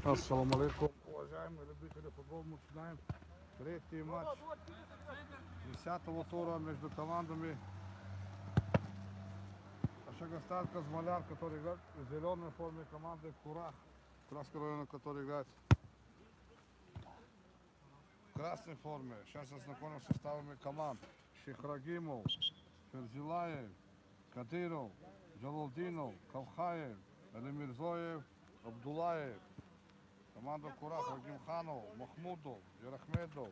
Ассаламу алейкум, уважаемые любители футбола, мы начинаем третий матч 10-го тура между командами Шагостан, Казмаляр, который играет в зеленой форме, команды Курах, Курахского района, который играет в красной форме. Сейчас я знакомлюсь с составами команд. Шихрагимов, Ферзилаев, Кадыров, Джалалдинов, Кавхаев, Алимирзоев, Абдулаев. Команда Курах, Рагимханов, Махмудов, Ярахмедов,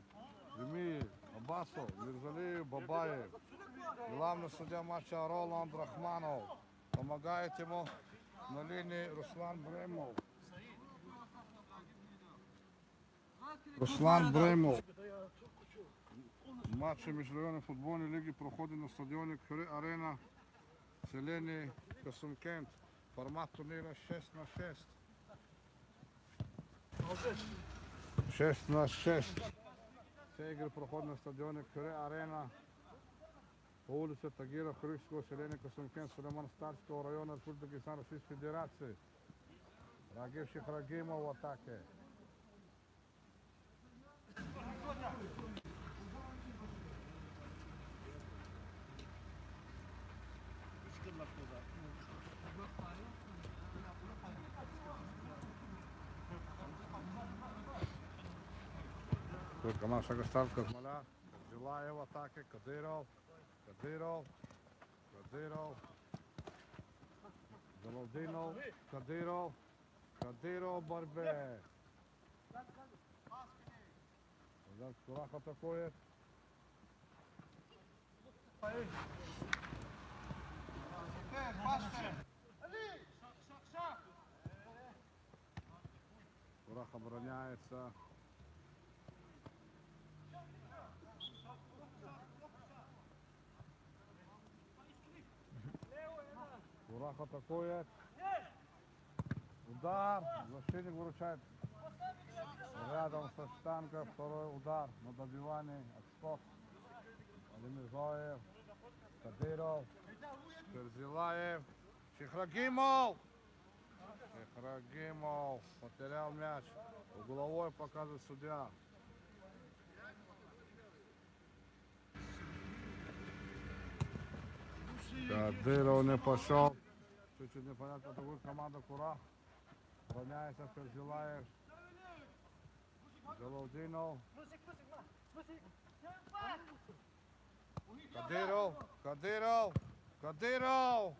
Юмиев, Аббасов, Мирзалиев, Бабаев. Главный судья матча Роланд Рахманов. Помогает ему на линии Руслан Бремов. Руслан Бремов. Матчи межрайонной футбольной лиги проходят на стадионе Кюре-Арена в селении Касумкент. Формат турнира 6-6. 6-6. Все игры проходят на стадионе Кюре-Арена по улице Тагира Хрыского, селения Касумкент, Сулейман-Старского района Республики Дагестан, Российской Федерации. Рагив Шихрагимов в атаке. Команда Шагостан, Казмаляр, Ферзилаев в атаке, Кадыров, Джалалдинов, Кадыров в борьбе. Курах атакует. Курах обороняется. Курах атакует. Удар. Защитник выручает. Рядом со штангой. Второй удар на добивании. Отскок. Алимирзоев. Кадыров. Ферзилаев. Шихрагимов. Шихрагимов. Потерял мяч. Угловой показывает судья. Кадыров не пошел. Чуть-чуть непонятно, такую команда Курах. Броняется Ферзилаев. Джалалдинов. Кадыров.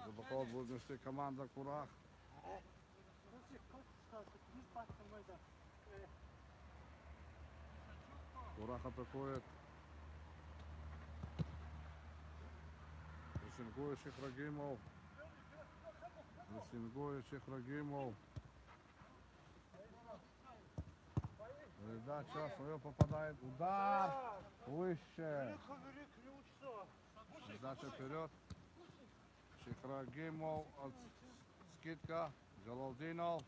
Забаков будет нести команда Курах. Курах атакует. Прессингует Шихрагимов. Передача, свое попадает. Удар. Выше. Передача вперед. Шихрагимов. Скидка. Джалалдинов.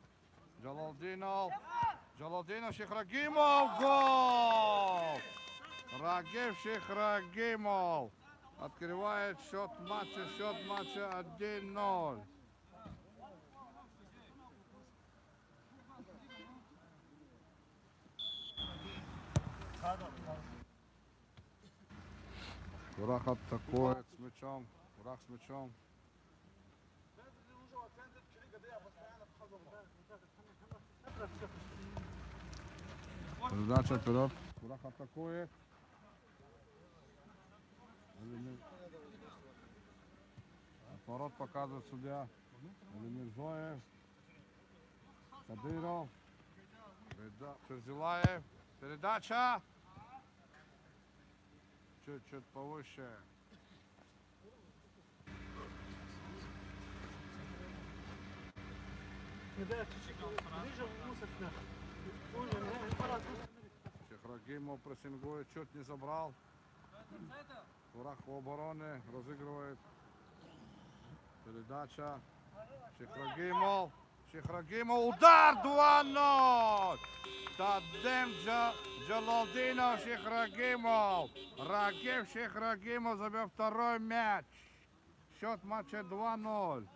Шихрагимов. Гол! Рагив Шихрагимов. Открывает счет матча 1-0. Курах атакует с мячом. Курах с мячом. Передача вперед. Курах атакует. Отворот показывает судья. Алимирзоев. Кадыров. Ферзилаев. Передача. Чуть-чуть повыше. Шихрагимов прессингует, чуть не забрал. Курах в обороне, разыгрывает. Передача. Шихрагимов, удар 2-0. Тадем Джалалдинов, Шихрагимов. Рагив Шихрагимов забил второй мяч. Счет матча 2-0.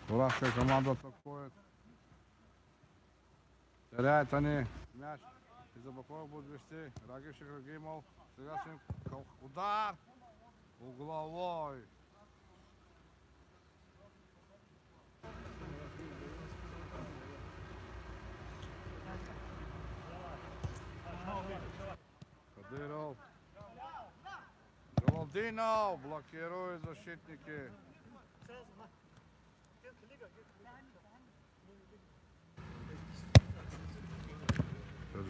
Куравская команда атакует. Теряют они мяч. Из-за боков будут вести. Рагиш Ибрагимов. Сега с ним удар. Угловой. Кадыров. Джалалдинов блокирует защитники.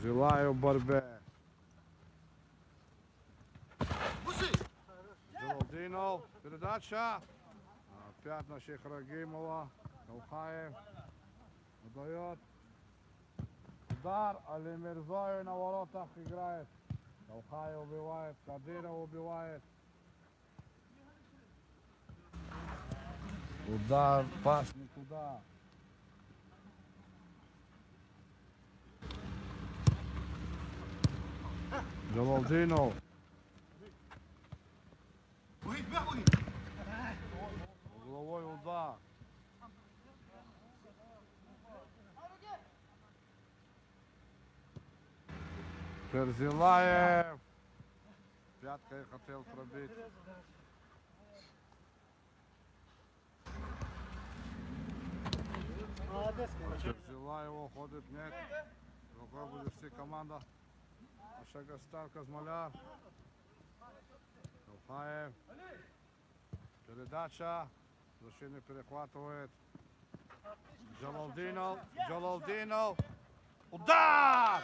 Желаю в борьбе. Джалалдинов. Передача. Опять на Шейх Рагимова. Калхаев. Отдает. Удар. Али Мирзоев на воротах играет. Калхаев убивает. Кадыров убивает. Удар. Пас никуда. Джалалдинов. Угловой удар. Перзилаев. Пяткой хотел пробить. Перзилаев уходит, нет. Другой будет вести команда. Ашагастар Казмаляр. Калхаев. Передача. Защитник перехватывает. Джалалдинов. Джалалдинов. Удар!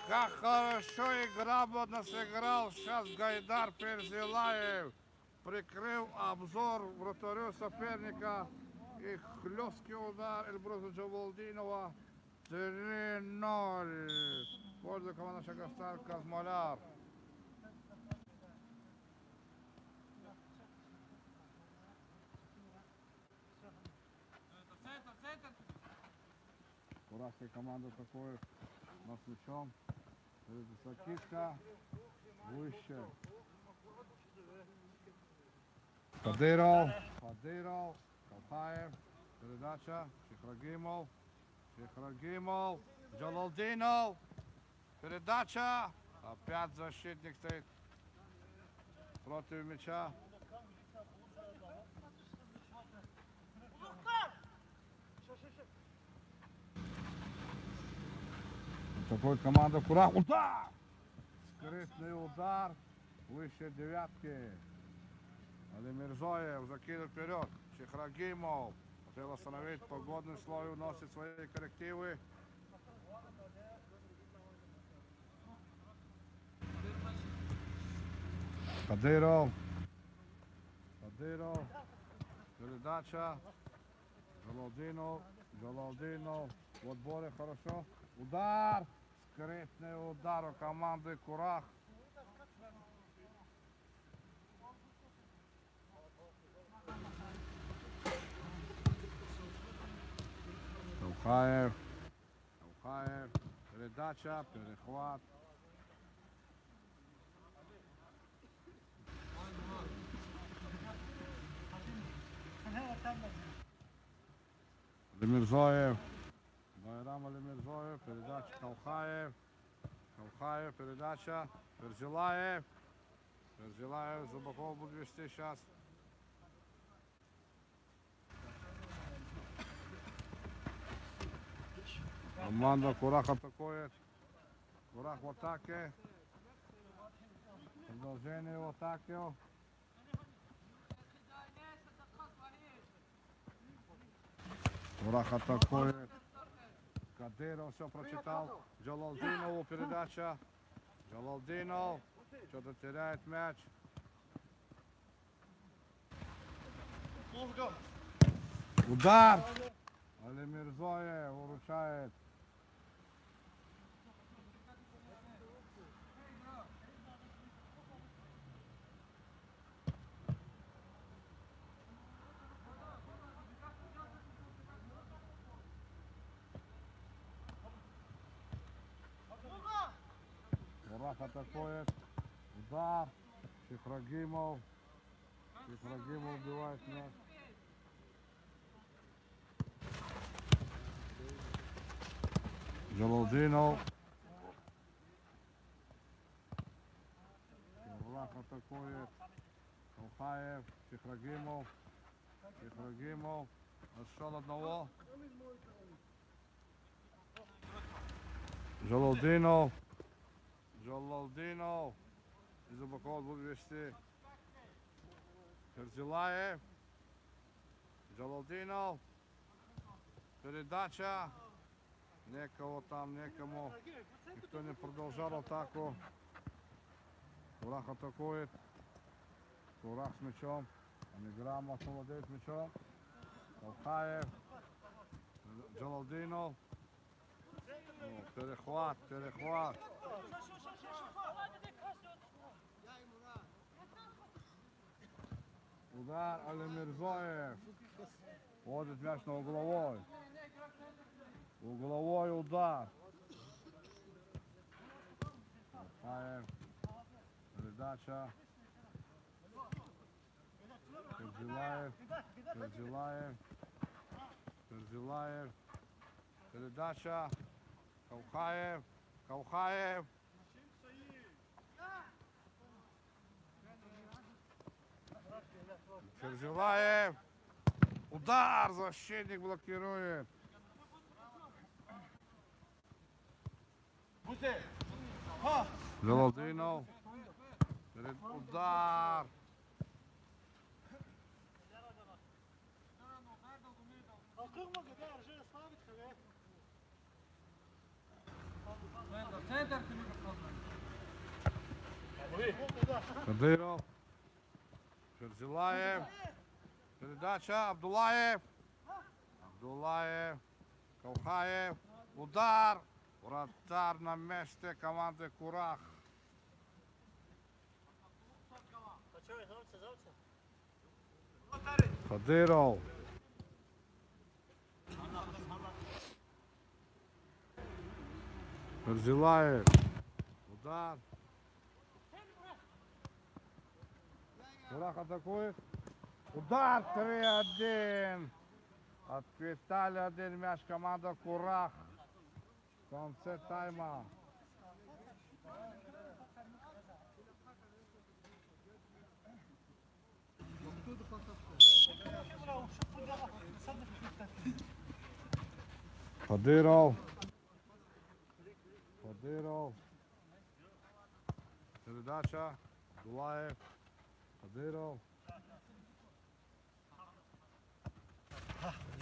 Как хорошо и грамотно сыграл сейчас Гайдар Перзилаев. Прикрыл обзор вратарю соперника. И хлесткий удар Эльбруза Джалалдинова. 3-0. Пользу команда Шагастар Казмаляр. Куравская команда атакует нас мячом. Киска. Выше. Кадыров. Кадыров. Калхаев. Передача. Шейх Рагимов. Джалалдинов. Передача. Опять защитник стоит против мяча. Такой команда Курах. Удар! Скрытный удар. Выше девятки. Али Мирзоев закинул вперед. Шейх Рагимов. Хотел остановить погодные условия, вносит свои коррективы. Кадыров. Передача. Джалалдинов. В отборе хорошо. Удар. Скрытный удар у команды Курах. Калхаев. Передача. Перехват. Мирзоев. Байрам Али Мирзоев. Передача Калхаев. Передача. Перзилаев. Зубаков будет вести сейчас. Команда Курах атакует. Курах в атаке. Продолжение в атаке. Курах атакует. Кадыров все прочитал. Джалалдинову передача. Джалалдинов что-то теряет мяч. Удар! Али Мирзоев выручает. Курах атакует. Удар. Шихрагимов. Шихрагимов убивает мяч. Джалалдинов. Курах атакует. Каухаев. Шихрагимов. Шихрагимов. Нашел одного. Джалалдинов. Джалалдинов. Из боков будет вести. Ферзилаев. Джалалдинов. Передача. Некого там, некому. Никто не продолжал атаку. Курах атакует. Курах с мячом. Неграмотно владеет мячом. Каухаев. Джалалдинов. Перехват, перехват. Удар Алимирзоев. Вводит мяч на угловой. Угловой удар. Каухаев. Передача. Ферзилаев. Ферзилаев. Ферзилаев. Передача. Каухаев. Каухаев. Ферзилаев. Удар. Защитник блокирует. Джалалдинов. Удар. Кадыров. Ферзилаев. Передача. Абдулаев. Абдулаев. Каухаев. Удар. Вратарь на месте команды Курах. Кадыров. Ферзилаев. Удар. Курах атакует. Удар 3-1. Отпитали один мяч команда Курах. В конце тайма. Кадыров. Кадыров. Передача. Абдулаев. Кадыров.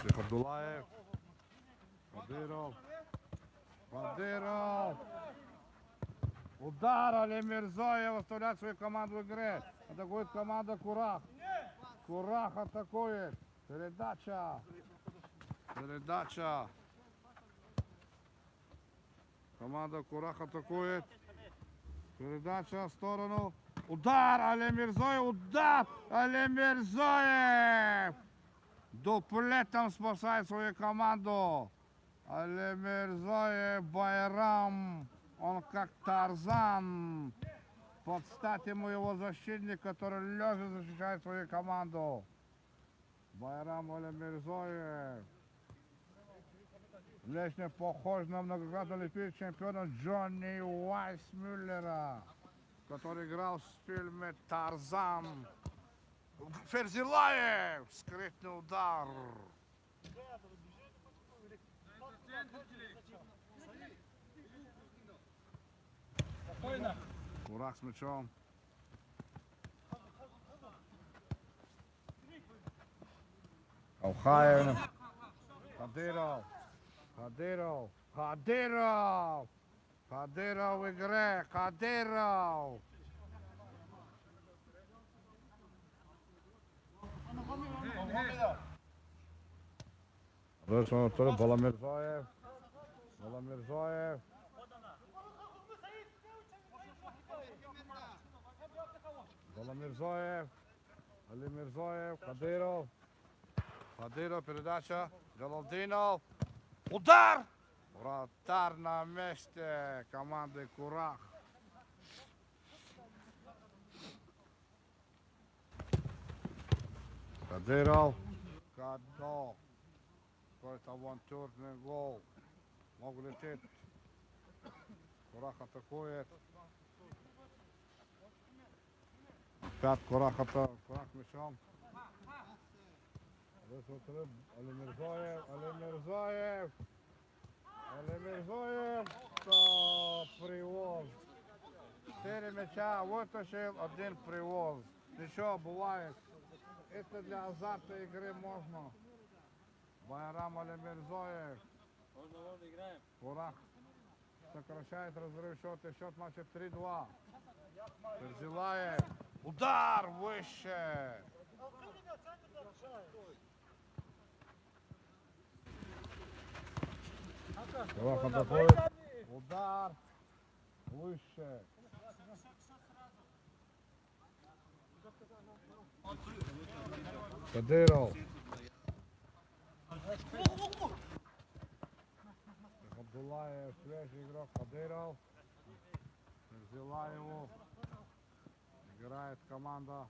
Шейх Абдулаев. Кадыров. Кадыров. Удар Алимирзоев оставляет свою команду в игре. Атакует команда Курах. Курах атакует. Передача. Передача. Команда Курах атакует. Передача в сторону. Удар Алимирзоев. Удар Алимирзоев. Дуплетом спасает свою команду. Алимирзоев Байрам. Он как Тарзан. Под стать ему его защитник, который лежа защищает свою команду. Байрам Алимирзоев. Внешне похож на многократно олимпийского чемпиона Джонни Уайсмюллера, который играл в фильме «Тарзан». Ферзилаев! Скрытный удар. Курах с мячом. Каухаев. Кадыров. Кадыров. Кадыров. Кадыров в игре. Кадыров. Баламирзоев. Баламирзоев. Баламирзоев. Алимирзоев. Кадыров. Кадыров. Передача. Джалалдинов. Удар! Вратарь на месте команды Курах. Кадиров. Кадо. Който авантюрный гол. Много летит. Корах атакует. Опять Корах мячом. Али Мирзоев. Привоз. 4 мяча вытащил, 1 привоз. Еще бывает. Это для азарта игры можно. Байрам Али Мирзоев. Можно играем. Корах сокращает разрыв счета. Счет матча 3-2. Перзилаев. Удар выше. Корах атакует. Удар выше. Кадыров. Абдуллаев, свежий игрок Кадыров. Взяла его. Играет команда.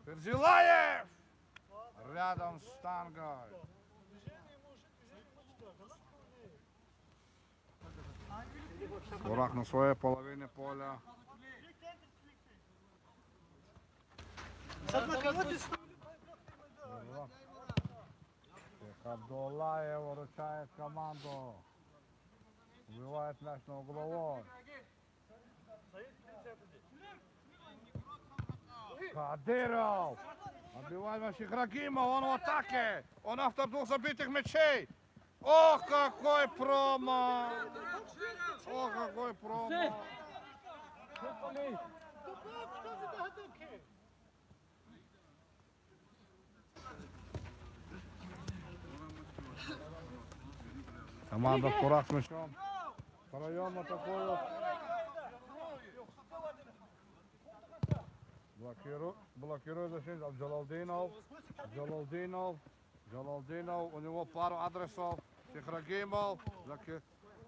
Перзилаев! Рядом с штангой. Корах на своей половине поля. Абдуллаев выручает команду. Убивает мяч на угловой. Кадыров! Отбивает мяч Ибрагимов, он в атаке! Он автор 2 забитых мячей! Ох, какой промах! Ох, какой промах! Команда Корах с мячом. Втроем атакуют. Блокирует защитник Джалалдинов. У него пару адресов. Сихрагимов.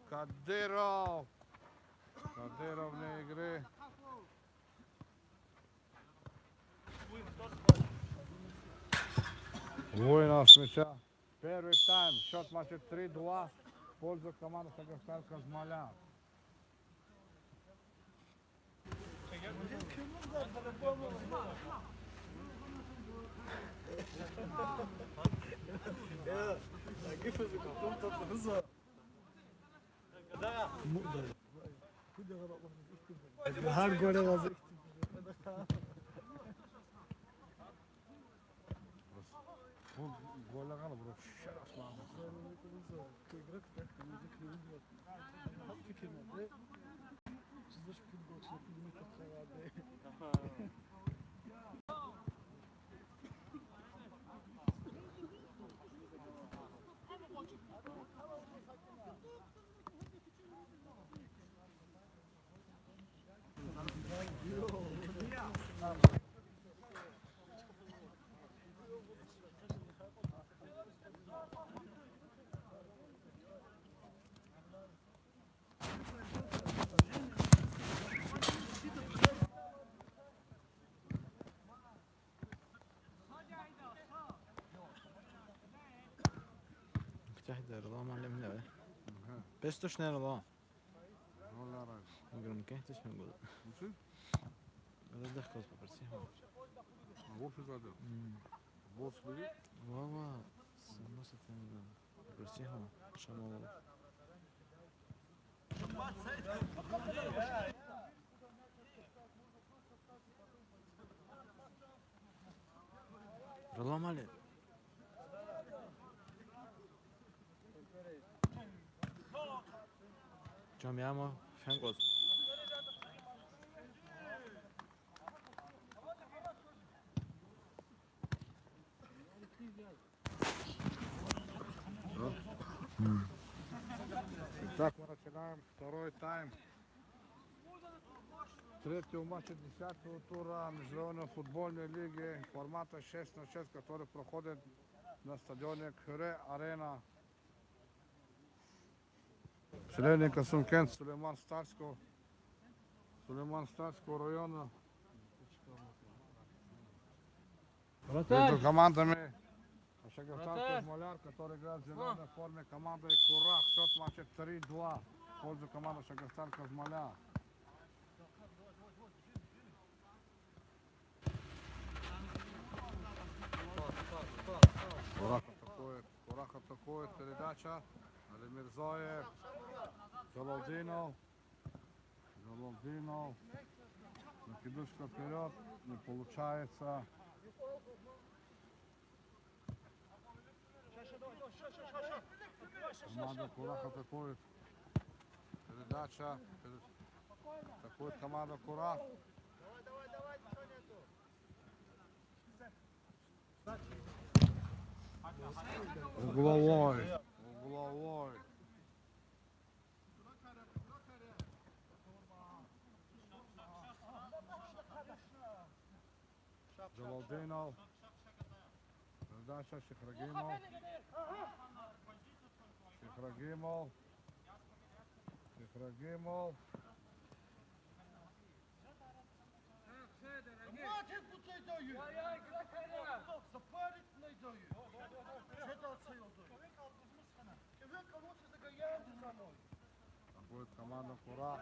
Кадыров. Кадыров вне игры. Воинов с мяча. Первый тайм. Счет матча 3-2. В пользу команды Сагастар Казмаля. Her gole razı. Bu golle kalı bro. Şişer aslanım. تحضر الله معلم لا بس تشنر الله Golle arayız. نقول ممكن تشنر نقول Nasıl? هذا دخل بس هو Borç zaten. Borçluyu. والله نص بس هو شمال الله معلم جامعه فهم قصد Итак, мы начинаем второй тайм. Третьего матча 10-го тура Международной футбольной лиги формата 6-6, который проходит на стадионе Кюре Арена. Член Касумкент Сулейман Старско Сулейман-Старского района. Вратарь! Между командами Шагартан Вратарь! Кузмаляр, который играет в зеленой форме, команда и Курах. Счет матча 3-2 в пользу команды Шагартан Кузмаляр. Курах атакует, передача. Али Мирзоев. Джалалдинов. Накидушка вперед. Не получается. Команда Курах атакует. Передача. Атакует команда Курах. Угловой. Джалалдинов. Передача Шихрагимов. Шихрагимов. Будет команда Курах.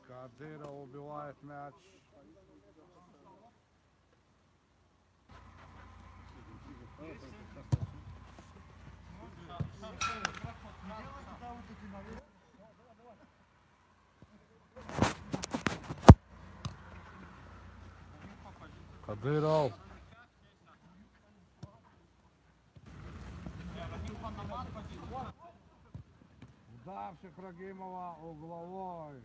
Кадира убивает мяч. Кадыров. Удар Шихрагимова угловой.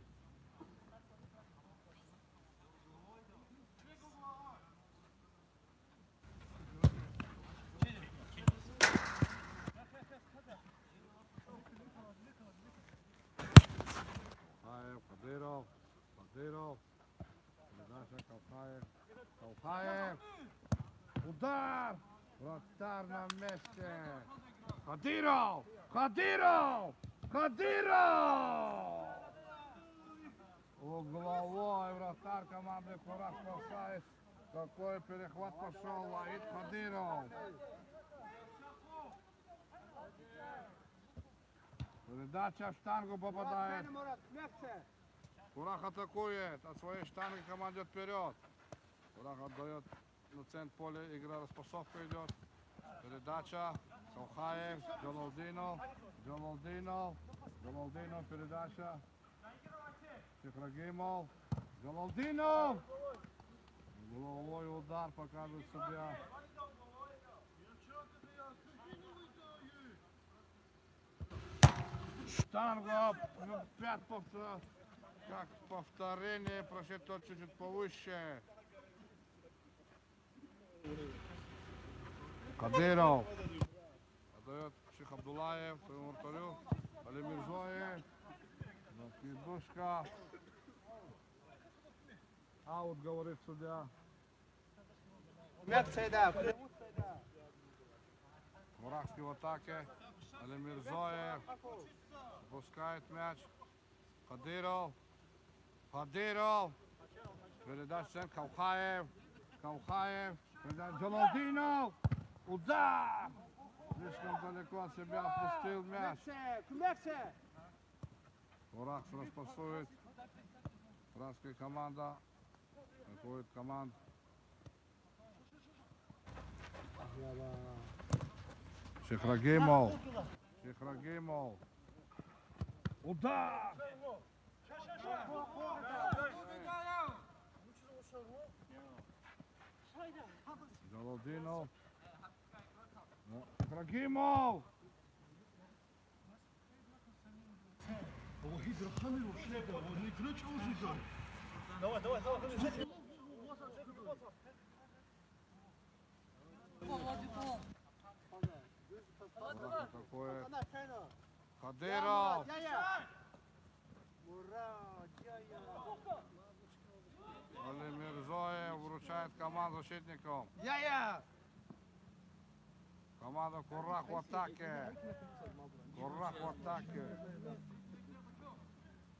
Кадыров. Передача Калхаев. Удар! Вратарь на месте. Кадыров! Угловой вратарь команды Курах спасает. Какой перехват пошел. Лаид Кадыров. Передача в штангу попадает. Курах атакует. От своей штанги команда вперед. Курах отдает на центр поля. Игра распасовка идет. Передача. Калхаев. Джалалдинов. Передача. Шихрагимов. Джалалдинов. Головой удар показывает судья. Штанга. Опять как повторение. Прошел тот чуть-чуть повыше. Кадыров. Отдает Ших Абдулаев своему вратарю. Али Мирзоев. Накидушка. Аут, говорит судья. Курахский в атаке. Али Мирзоев. Пускает мяч. Кадыров. Передача Калхаев. Передача Джалалдинов. Удар! Слишком далеко от себя опустил мяч. Курах распасует. Курахская команда. Атакует команда. Шихрагимов. Удар! Джалалдинов. Шихрагимов. Такое. Кадыров. Али Мирзоев вручает команду защитникам. Команда Курах в атаке.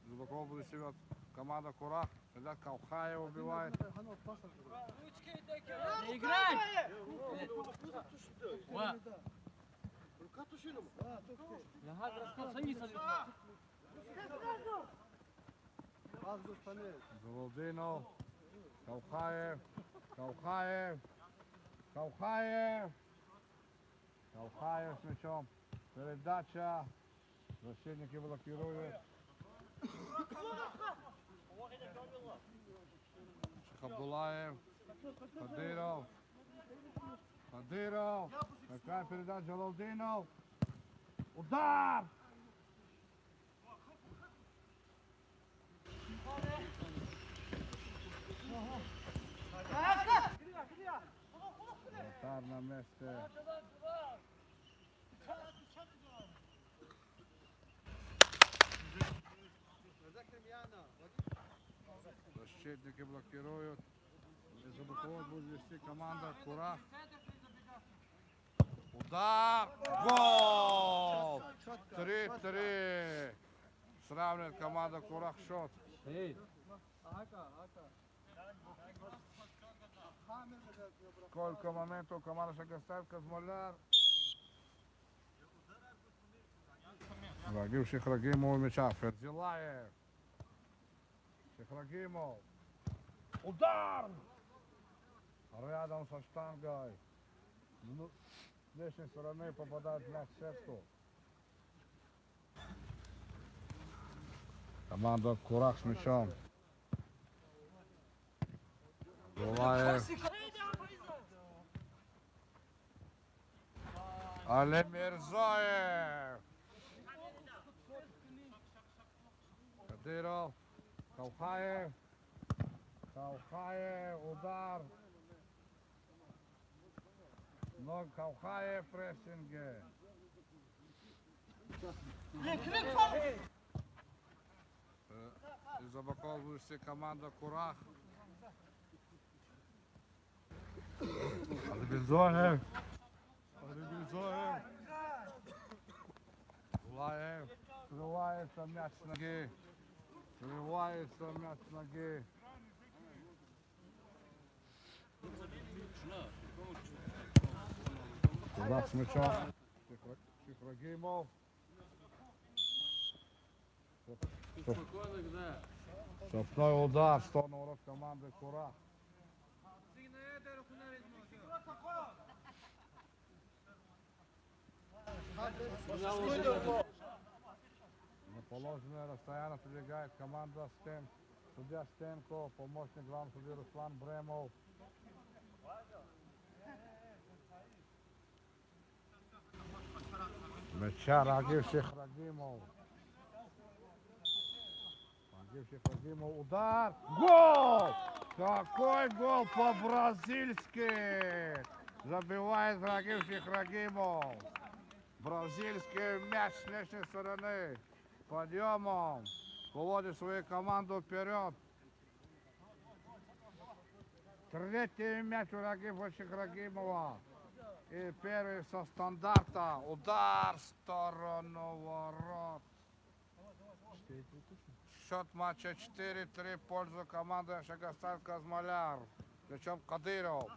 Зубаков будет себя команда Курах. Ребят, Каухая убивает. Не играй! Лягать, раскол, сами садись. Заволдинов. Каухаев. Каухаев. Каухаев. Каухаев с мячом. Передача. Защитники блокируют. Абдулаев. Кадыров. Кадыров. Такая передача Джалалдинов. Удар! Вратарь на месте. Защитники блокируют. Из Зубакова будет вести команда Курах. Удар! Гол! 3-3. Сравнивает команда Курах счет. Сколько моментов команда Шагастар Казмоляр. Рагив Шихрагимов мяча. Ферзилаев. Шихрагимов. Удар! Рядом со штангой. С внешней стороны попадает мяч в сетку. Команда Курах с мячом. Абдулаев. Алимирзоев. Кадыров. Каухаев. Каухаев. Удар. Но Каухаев в прессинге. Из Зубакова вышла команда Курах. Алибизоев. Алибизоев. Зулаев. Срывается мяч с ноги. Срывается мяч с ноги. Курах с мячом. Шихрагимов. Штрафной удар в сторону ворот команды Курах. На положенное расстояние продвигает команда Стен. Судья Стенко, помощник главного судьи Руслан Бремов. Мяча Рагив Шихрагимов. Рагив Шихрагимов. Удар. Гол! Какой гол по-бразильски! Забивает Рагив Шихрагимов. Бразильский мяч с внешней стороны. Подъемом. Выводит свою команду вперед. Третий мяч у Рагива Шихрагимова. И первый со стандарта. Удар в сторону ворот. Счет матча 4-3 в пользу команды Шагастар Казмоляр. Причем Кадыров.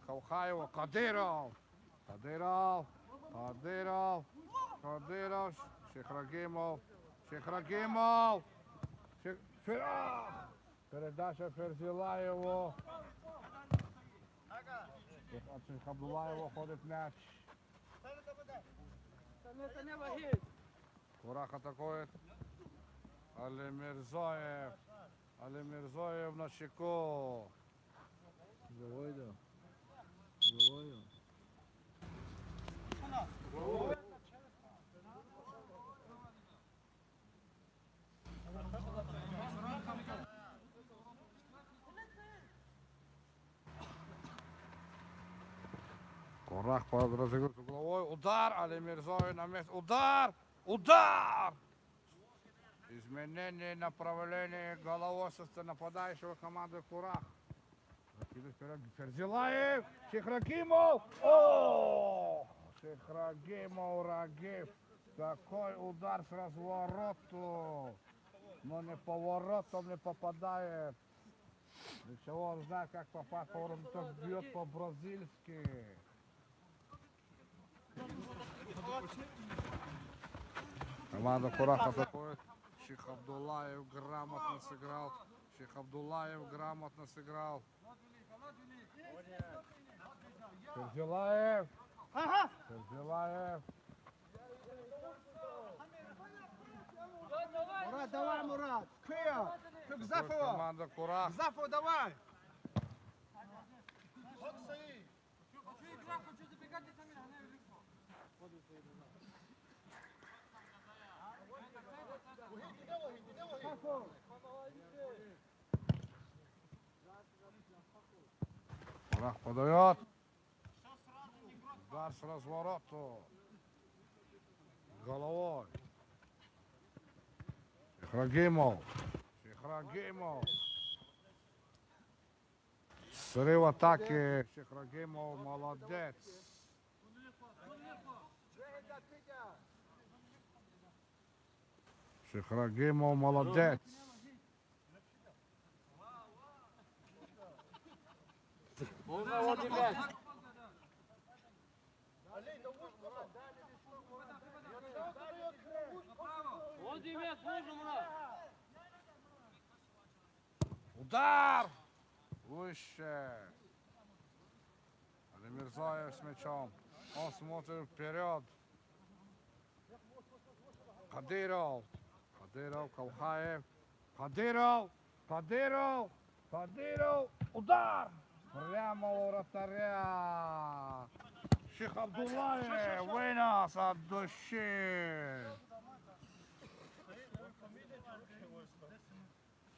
Каухаева. Кадыров. Кадыров. Кадыров. Кадыров. Шихрагимов. Шихрагимов. Передача Ферзилаеву. Абдулаеву ходит мяч. Курах атакует. Алимирзоев. Алимирзоев на щеку. Живой, да. Живой, да. Курах разыгрывает угловой. Удар. Алимирзоев на месте. Удар. Удар. Изменение направления головой со стороны нападающего команды Курах. Ферзилаев. Шихрагимов. О! Шихрагимов, Рагив. Какой удар с развороту. но не поворотом не попадает. Ничего, он знает, как попасть поворотом, только бьет по-бразильски. Команда Курах атакует. Шейх Абдуллаев грамотно сыграл. Шейх Абдуллаев грамотно сыграл. Ферзилаев. Ферзилаев. Мурат, давай, Мурат! Кыя! Ты к Зафову! Команда Курах. Зафу, давай! Курах подает. Удар с разворота. Головой. Шейх Рагимов. Шейх Рагимов. Срыв атаки. Шейх Рагимов молодец. Шейх Рагимов молодец. Можно вот мяч. Вот мяч, можно, Мурат. Удар! Выше. Алимирзаев с мячом. Он смотрит вперед. Кадыров. Кадыров, Калхаев. Кадыров. Кадыров. Кадыров. Удар! Прямо у вратаря. Шейх Абдуллаев вынес от души.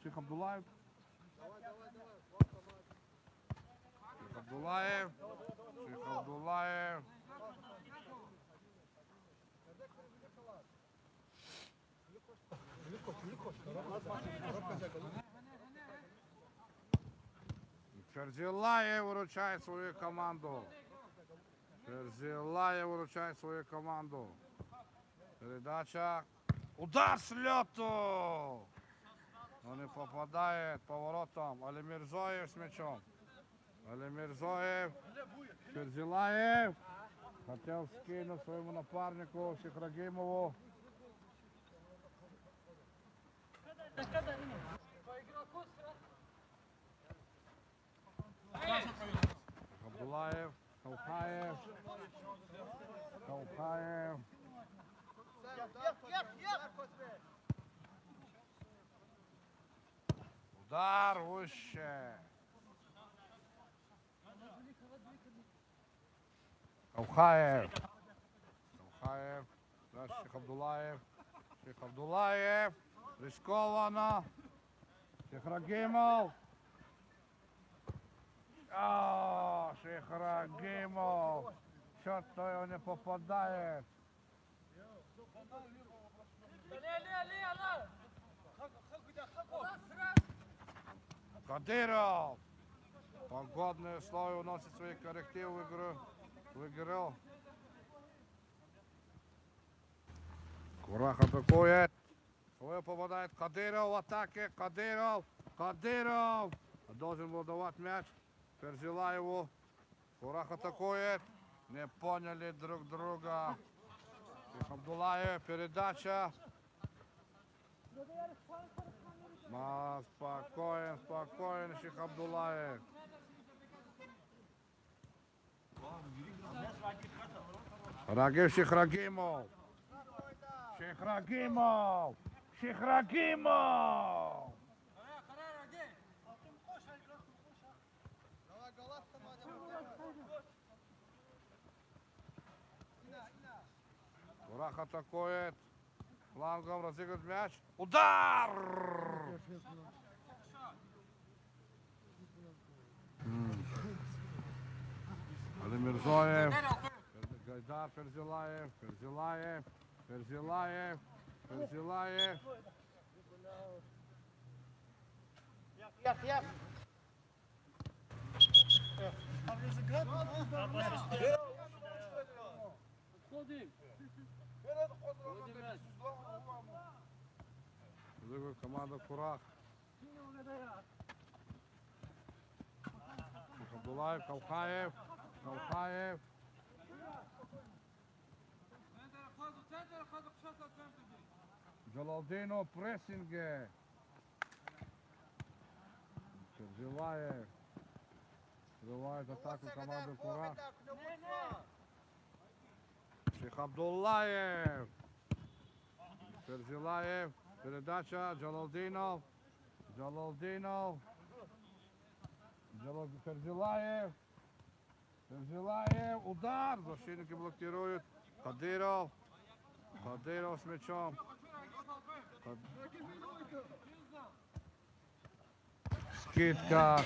Шейх Абдуллаев. Шейх Абдуллаев. Шейх Абдуллаев. Ферзилаев выручает свою команду. Ферзилаев выручает свою команду. Передача. Удар с лету. Но не попадает поворотом. Алимирзоев с мячом. Алимирзоев. Ферзилаев. Хотел скинуть своему напарнику Шейх Рагимову. Абдуллаев, Калхаев. Калхаев. Удар выше. Калхаев. Калхаев. Дальше Шейх Абдуллаев. Шейх Абдуллаев. Рискованно. Шейх Рагимов. Шейх Рагимов. Что-то его не попадает. Кадыров. Погодные условия уносят свои коррективы в игру. Курах атакует. Свое попадает Кадыров в атаке. Кадыров. Кадыров. Должен был давать мяч Ферзилаеву. Курах атакует. Не поняли друг друга. Шейх Абдуллаев. Передача. Спокоен, спокоен, Шейх Абдуллаев. Рагив Шейх Рагимов. Шейх Рагимов. Шейх Рагимов. Курах атакует. Флангом разыгрывает мяч. Удар! Алимирзоев. Гайдар Ферзилаев. Ферзилаев. Ферзилаев. Ферзилаев. Подходим. Разыгрывает команда Курах. Абдулаев, Калхаев. Калхаев. Джалалдинов, прессинге. Ферзилаев. Открывает атаку команды Курах. Шейх Абдуллаев. Ферзилаев. Передача. Джалалдинов. Джалалдинов. Ферзилаев. Ферзилаев. Удар. Защитники блокируют. Кадыров. Кадыров с мячом. Скидка.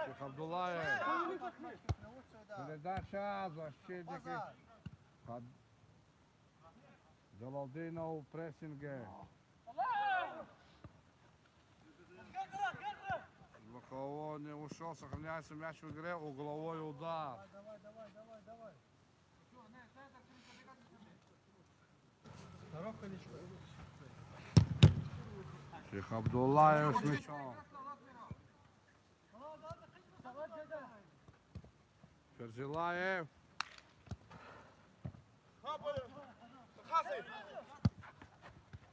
Шейх Абдуллаев. Передача. Защитники. Джалалдинов в прессинге. Боковой не ушел, сохраняется мяч в игре, угловой удар. Шейх Абдуллаев с мячом. Ферзилаев.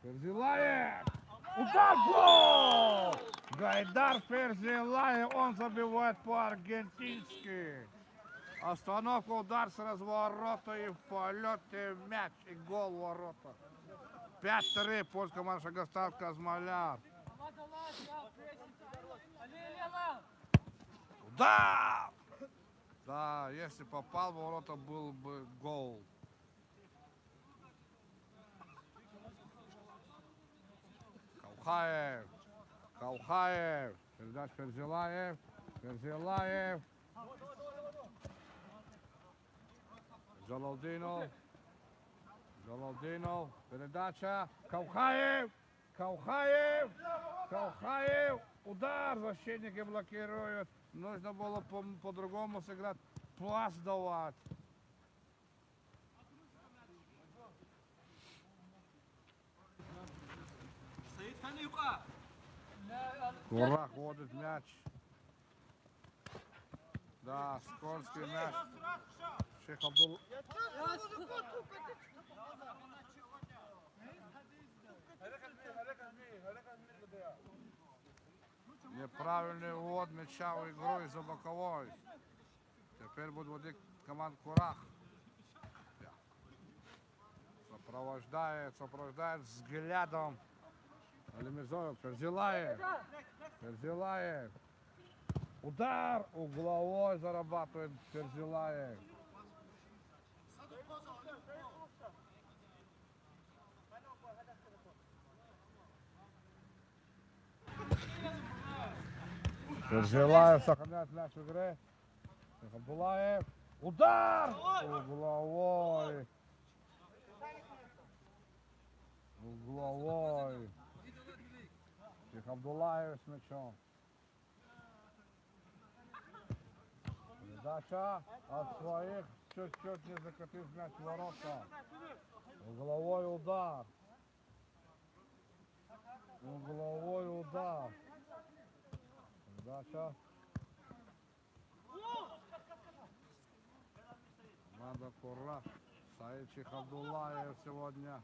Ферзилаев! Удар! Гол! Гайдар Ферзилаев, он забивает по-аргентински. Остановка, удар с разворота и в полете мяч и гол в ворота. 5-3, польская команда Шагостан Казмаляр. Удар! Да, если попал в ворота, был бы гол. Калхаев. Калхаев. Передача Ферзилаев. Ферзилаев. Джалалдинов. Джалалдинов. Передача. Калхаев. Калхаев. Калхаев. Удар. Защитники блокируют. Нужно было по-другому сыграть. Пас давать. Курах водит мяч. Да, скользкий мяч. Шейх Абдул. Неправильный ввод мяча в игру из-за боковой. Теперь будет водить команда Курах. Сопровождает взглядом. Алимирзоев, Ферзилаев. Ферзилаев. Удар угловой зарабатывает Ферзилаев. Ферзилаев сохраняет мяч в игре. Абдулаев. Удар угловой. Угловой. Шейх Абдуллаев с мячом. Передача от своих, чуть-чуть не закатив мяч в ворота. Угловой удар. Угловой удар. Передача. Команда Курах. Саид Шейх Абдуллаев сегодня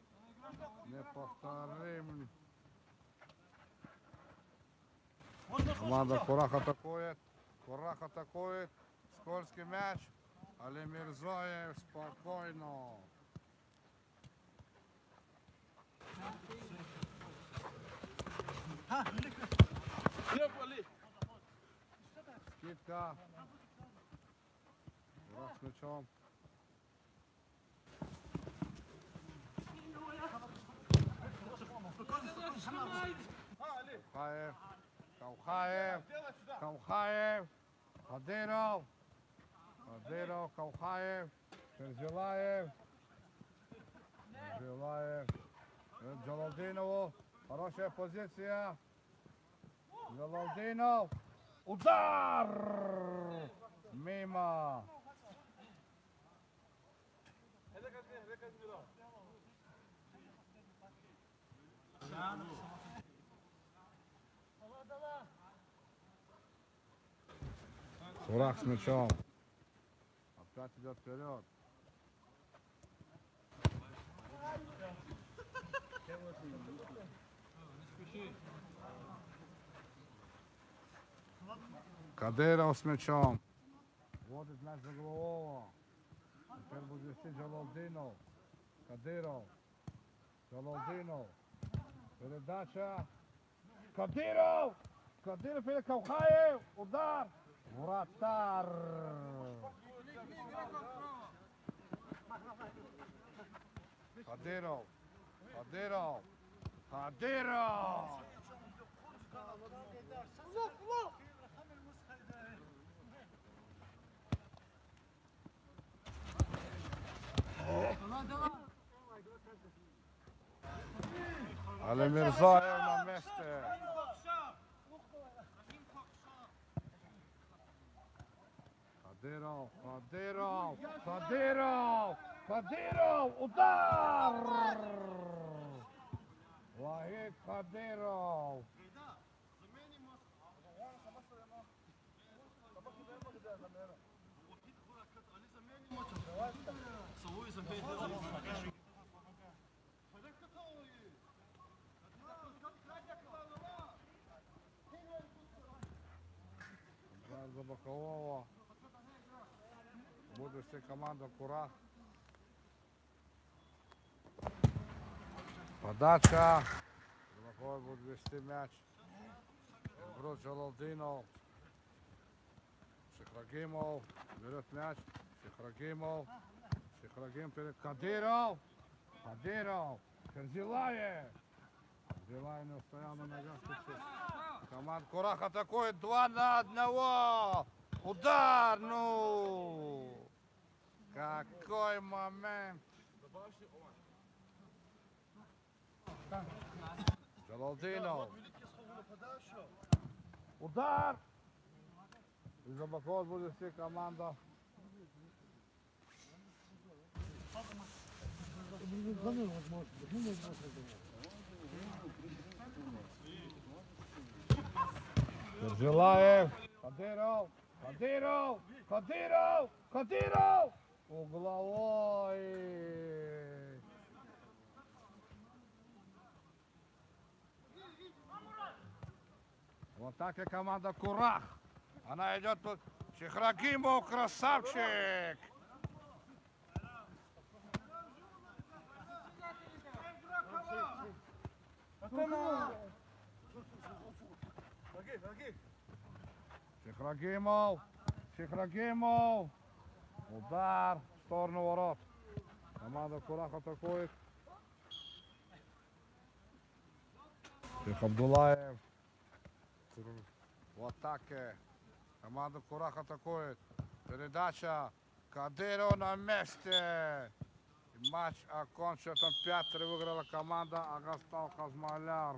неповторим. Команда Курах атакует. Курах атакует. Скользкий мяч. Алимирзоев спокойно. Скидка. Курах с мячом. Калхаев. Калхаев. Калхаев. Кадыров. Кадыров. Калхаев. Ферзилаев. Ферзилаев. Джалалдинову. Хорошая позиция. Джалалдинов. Удар! Мимо. Курах с мячом. Опять идет вперед. Кадыров с мячом. Вводит мяч за голову. Теперь будет вести Джалалдинов. Кадыров. Джалалдинов. Передача. Кадыров! Кадыров или Каухаев. Удар. Вратар. Кадыров. Кадыров. Кадыров. Але Мирзаев на месте. Кадыров, Кадыров, Кадыров, Кадыров, удар! Вахид Кадыров. За бокового. Будет все команда Курах. Подача. Боковой будет вести мяч. Игрок Джалалдинов. Шихрагимов. Берет мяч. Шихрагимов. Шихрагим перед Кадыров. Кадыров. Керзилаев. Керзилаев не устоял на ногах. Команда Курах атакует 2 на 1. Удар, ну! Какой момент! Джалалдинов. Удар! Из-за боков будет вести команда. Желаев. Кадыров. Кадыров. Кадыров. Кадыров. Угловой. Вот так и команда Курах. Она идет тут. Шихрагимов, красавчик. Шихрагимов. Шихрагимов. Удар в сторону ворот. Команда Курах атакует. Ших Абдулаев. В атаке. Команда Курах атакует. Передача. Кадыров на месте. Матч окончен. 5-3 выиграла команда Агастал Казмаляр.